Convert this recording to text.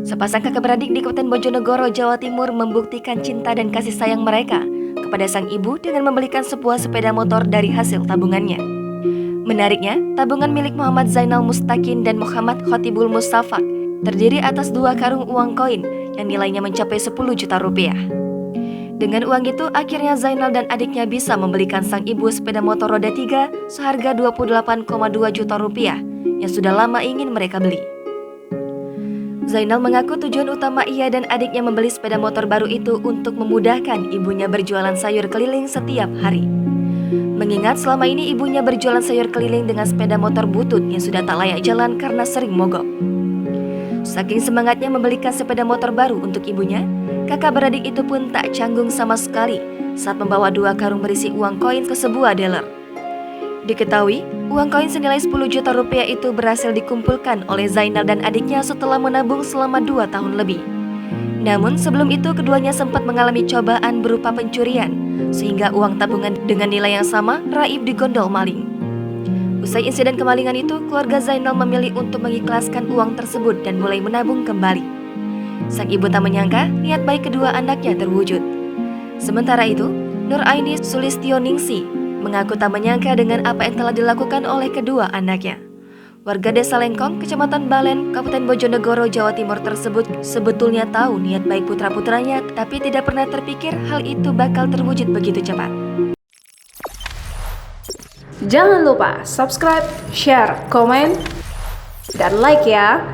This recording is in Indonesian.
Sepasang kakak beradik di Kabupaten Bojonegoro, Jawa Timur membuktikan cinta dan kasih sayang mereka kepada sang ibu dengan membelikan sebuah sepeda motor dari hasil tabungannya. Menariknya, tabungan milik Muhammad Zainal Mustakin dan Muhammad Khotibul Mustafak terdiri atas 2 karung uang koin yang nilainya mencapai 10 juta rupiah. Dengan uang itu, akhirnya Zainal dan adiknya bisa membelikan sang ibu sepeda motor roda 3 seharga 28,2 juta rupiah yang sudah lama ingin mereka beli. Zainal mengaku tujuan utama ia dan adiknya membeli sepeda motor baru itu untuk memudahkan ibunya berjualan sayur keliling setiap hari. Mengingat selama ini ibunya berjualan sayur keliling dengan sepeda motor butut yang sudah tak layak jalan karena sering mogok. Saking semangatnya membelikan sepeda motor baru untuk ibunya, kakak beradik itu pun tak canggung sama sekali saat membawa 2 karung berisi uang koin ke sebuah dealer. Diketahui, uang koin senilai 10 juta rupiah itu berhasil dikumpulkan oleh Zainal dan adiknya setelah menabung selama 2 tahun lebih. Namun sebelum itu keduanya sempat mengalami cobaan berupa pencurian, sehingga uang tabungan dengan nilai yang sama raib digondol maling. Usai insiden kemalingan itu, keluarga Zainal memilih untuk mengikhlaskan uang tersebut dan mulai menabung kembali. Sang ibu tak menyangka niat baik kedua anaknya terwujud. Sementara itu, Nur Aini Sulistioningsi mengaku tak menyangka dengan apa yang telah dilakukan oleh kedua anaknya. Warga Desa Lengkong, Kecamatan Balen, Kabupaten Bojonegoro, Jawa Timur tersebut sebetulnya tahu niat baik putra-putranya, tapi tidak pernah terpikir hal itu bakal terwujud begitu cepat. Jangan lupa subscribe, share, komen, dan like ya!